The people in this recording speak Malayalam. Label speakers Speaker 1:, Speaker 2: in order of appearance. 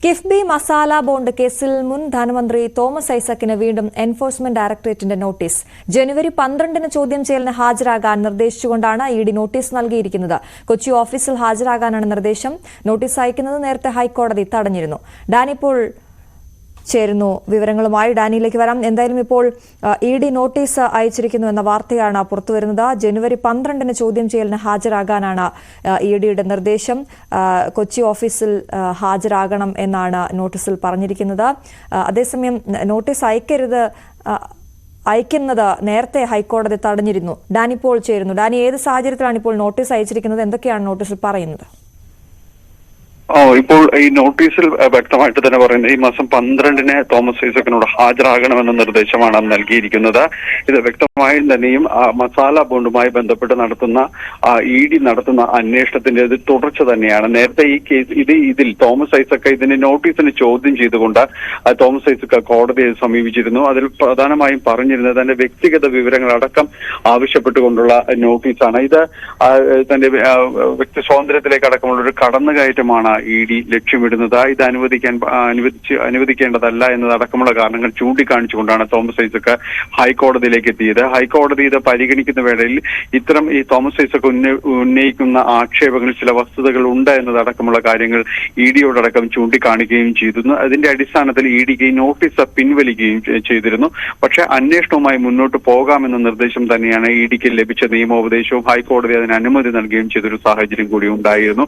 Speaker 1: കിഫ്ബി മസാല ബോണ്ട് കേസിൽ മുൻ ധനമന്ത്രി തോമസ് ഐസക്കിന് വീണ്ടും എൻഫോഴ്സ്മെന്റ് ഡയറക്ടറേറ്റിന്റെ നോട്ടീസ്. ജനുവരി 12-ന് ചോദ്യം ചെയ്യലിന് ഹാജരാകാൻ നിർദ്ദേശിച്ചുകൊണ്ടാണ് ഇഡി നോട്ടീസ് നൽകിയിരിക്കുന്നത്. കൊച്ചി ഓഫീസിൽ ഹാജരാകാനാണ് നിർദ്ദേശം. നോട്ടീസ് അയക്കുന്നത് നേരത്തെ ഹൈക്കോടതി തടഞ്ഞിരുന്നു. ഡാനി ഇപ്പോൾ ചേരുന്നു. വിവരങ്ങളുമായി ഡാനിയിലേക്ക് വരാം. എന്തായാലും ഇപ്പോൾ ഇഡി നോട്ടീസ് അയച്ചിരിക്കുന്നു എന്ന വാർത്തയാണ് പുറത്തുവരുന്നത്. ജനുവരി 12-ന് ചോദ്യം ചെയ്യലിന് ഹാജരാകാനാണ് ഇഡിയുടെ നിർദ്ദേശം. കൊച്ചി ഓഫീസിൽ ഹാജരാകണം എന്നാണ് നോട്ടീസിൽ പറഞ്ഞിരിക്കുന്നത്. അതേസമയം നോട്ടീസ് അയക്കുന്നത് നേരത്തെ ഹൈക്കോടതി തടഞ്ഞിരുന്നു. ഡാനി ഇപ്പോൾ ചേരുന്നു. ഡാനി, ഏത് സാഹചര്യത്തിലാണ് ഇപ്പോൾ നോട്ടീസ് അയച്ചിരിക്കുന്നത്? എന്തൊക്കെയാണ് നോട്ടീസിൽ പറയുന്നത്?
Speaker 2: ഇപ്പോൾ ഈ നോട്ടീസിൽ വ്യക്തമായിട്ട് തന്നെ പറയുന്നത് ഈ മാസം 12-ന് തോമസ് ഐസക്കിനോട് ഹാജരാകണമെന്ന നിർദ്ദേശമാണ് നൽകിയിരിക്കുന്നത്. ഇത് വ്യക്തമായും തന്നെയും മസാല ബോണ്ടുമായി ബന്ധപ്പെട്ട് നടത്തുന്ന ഇഡി നടത്തുന്ന അന്വേഷണത്തിന്റെ തുടർച്ച തന്നെയാണ്. നേരത്തെ ഈ കേസ് ഇതിൽ തോമസ് ഐസക്ക് ഇതിന്റെ നോട്ടീസിന് ചോദ്യം ചെയ്തുകൊണ്ട് തോമസ് ഐസക്ക് കോടതിയെ സമീപിച്ചിരുന്നു. അതിൽ പ്രധാനമായും പറഞ്ഞിരുന്നത് തന്റെ വ്യക്തിഗത വിവരങ്ങളടക്കം ആവശ്യപ്പെട്ടുകൊണ്ടുള്ള നോട്ടീസാണ്. ഇത് തന്റെ വ്യക്തി സ്വാതന്ത്ര്യത്തിലേക്ക് അടക്കമുള്ള ഒരു കടന്നുകയറ്റമാണ് ഇഡി ലക്ഷ്യമിടുന്നത്. ഇത് അനുവദിക്കേണ്ടതല്ല എന്നതടക്കമുള്ള കാരണങ്ങൾ ചൂണ്ടിക്കാണിച്ചുകൊണ്ടാണ് തോമസ് ഐസക്ക് ഹൈക്കോടതിയിലേക്ക് എത്തിയത്. ഹൈക്കോടതി ഇത് പരിഗണിക്കുന്ന വേളയിൽ ഇത്തരം ഈ തോമസ് ഐസക്ക് ഉന്നയിക്കുന്ന ആക്ഷേപങ്ങളിൽ ചില വസ്തുതകൾ ഉണ്ട് എന്നതടക്കമുള്ള കാര്യങ്ങൾ ഇഡിയോടക്കം ചൂണ്ടിക്കാണിക്കുകയും ചെയ്തിരുന്നു. അതിന്റെ അടിസ്ഥാനത്തിൽ ഇഡിക്ക് നോട്ടീസ് പിൻവലിക്കുകയും ചെയ്തിരുന്നു. പക്ഷെ അന്വേഷണവുമായി മുന്നോട്ട് പോകാമെന്ന നിർദ്ദേശം തന്നെയാണ് ഇഡിക്ക് ലഭിച്ച നിയമോപദേശവും ഹൈക്കോടതി അതിന് അനുമതി നൽകുകയും ചെയ്തൊരു സാഹചര്യം കൂടി ഉണ്ടായിരുന്നു.